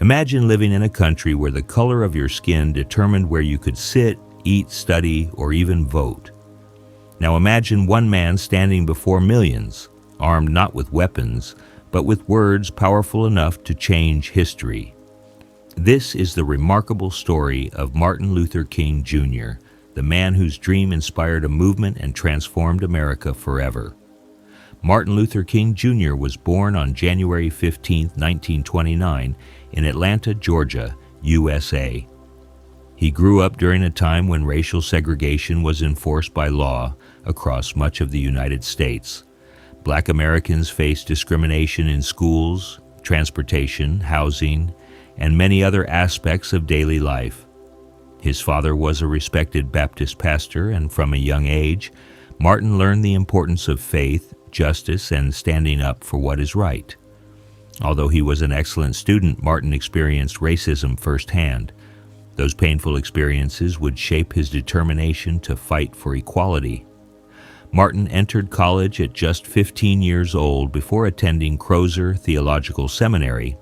Imagine living in a country where the color of your skin determined where you could sit, eat, study, or even vote. Now imagine one man standing before millions, armed not with weapons, but with words powerful enough to change history. This is the remarkable story of Martin Luther King Jr., the man whose dream inspired a movement and transformed America forever. Martin Luther King Jr. was born on January 15, 1929, in Atlanta, Georgia, USA. He grew up during a time when racial segregation was enforced by law across much of the United States. Black Americans faced discrimination in schools, transportation, housing, and many other aspects of daily life. His father was a respected Baptist pastor, and from a young age, Martin learned the importance of faith, justice, and standing up for what is right. Although he was an excellent student, Martin experienced racism firsthand. Those painful experiences would shape his determination to fight for equality. Martin entered college at just 15 years old before attending Crozer Theological Seminary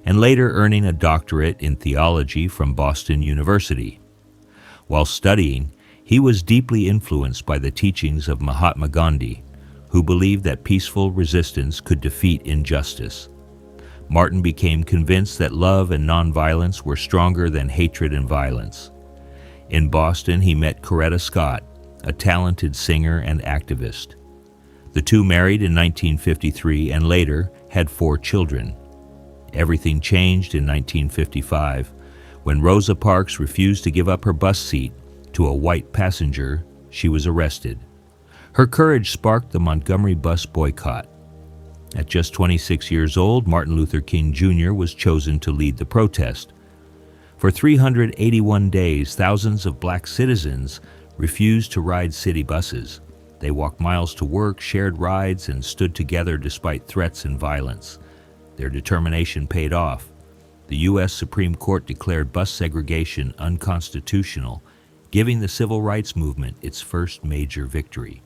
and later earning a doctorate in theology from Boston University. While studying, he was deeply influenced by the teachings of Mahatma Gandhi, who believed that peaceful resistance could defeat injustice. Martin became convinced that love and nonviolence were stronger than hatred and violence. In Boston, he met Coretta Scott, a talented singer and activist. The two married in 1953 and later had 4 children. Everything changed in 1955 when Rosa Parks refused to give up her bus seat to a white passenger. She was arrested. Her courage sparked the Montgomery Bus Boycott. At just 26 years old, Martin Luther King Jr. was chosen to lead the protest. For 381 days, thousands of black citizens refused to ride city buses. They walked miles to work, shared rides, and stood together despite threats and violence. Their determination paid off. The U.S. Supreme Court declared bus segregation unconstitutional, giving the civil rights movement its first major victory.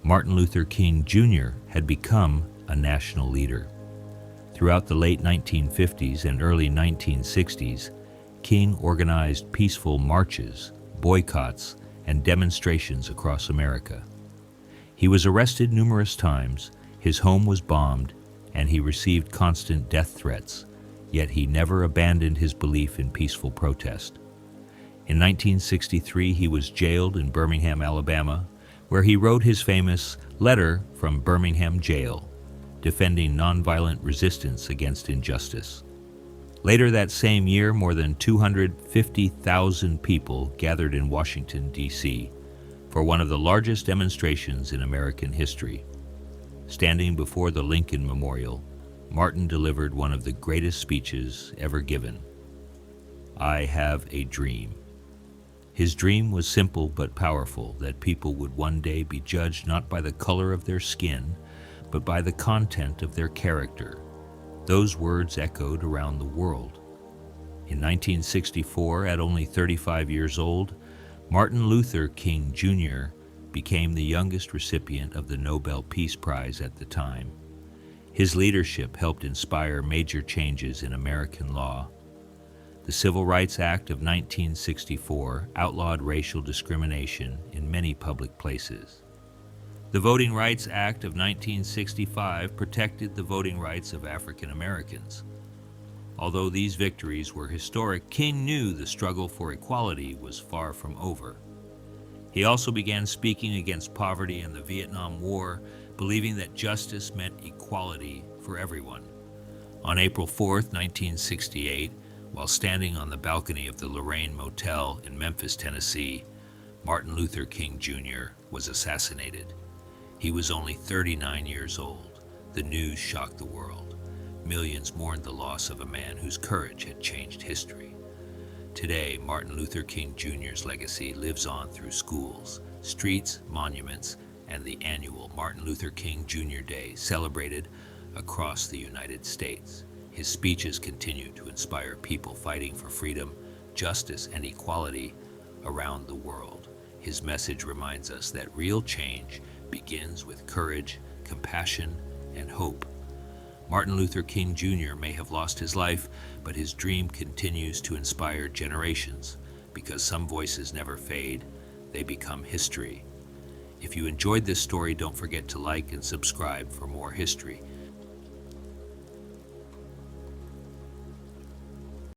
Martin Luther King Jr. had become a national leader. Throughout the late 1950s and early 1960s, King organized peaceful marches, boycotts, and demonstrations across America. He was arrested numerous times, his home was bombed, and he received constant death threats, yet he never abandoned his belief in peaceful protest. In 1963, he was jailed in Birmingham, Alabama, where he wrote his famous Letter from Birmingham Jail, defending nonviolent resistance against injustice. Later that same year, more than 250,000 people gathered in Washington, D.C., for one of the largest demonstrations in American history. Standing before the Lincoln Memorial, Martin delivered one of the greatest speeches ever given. "I have a dream." His dream was simple but powerful, that people would one day be judged not by the color of their skin, but by the content of their character. Those words echoed around the world. In 1964, at only 35 years old, Martin Luther King Jr. became the youngest recipient of the Nobel Peace Prize at the time. His leadership helped inspire major changes in American law. The Civil Rights Act of 1964 outlawed racial discrimination in many public places. The Voting Rights Act of 1965 protected the voting rights of African Americans. Although these victories were historic, King knew the struggle for equality was far from over. He also began speaking against poverty and the Vietnam War, believing that justice meant equality for everyone. On April 4, 1968, while standing on the balcony of the Lorraine Motel in Memphis, Tennessee, Martin Luther King Jr. was assassinated. He was only 39 years old. The news shocked the world. Millions mourned the loss of a man whose courage had changed history. Today, Martin Luther King Jr.'s legacy lives on through schools, streets, monuments, and the annual Martin Luther King Jr. Day celebrated across the United States. His speeches continue to inspire people fighting for freedom, justice, and equality around the world. His message reminds us that real change begins with courage, compassion, and hope. Martin Luther King Jr. may have lost his life, but his dream continues to inspire generations, because some voices never fade, they become history. If you enjoyed this story, don't forget to like and subscribe for more history.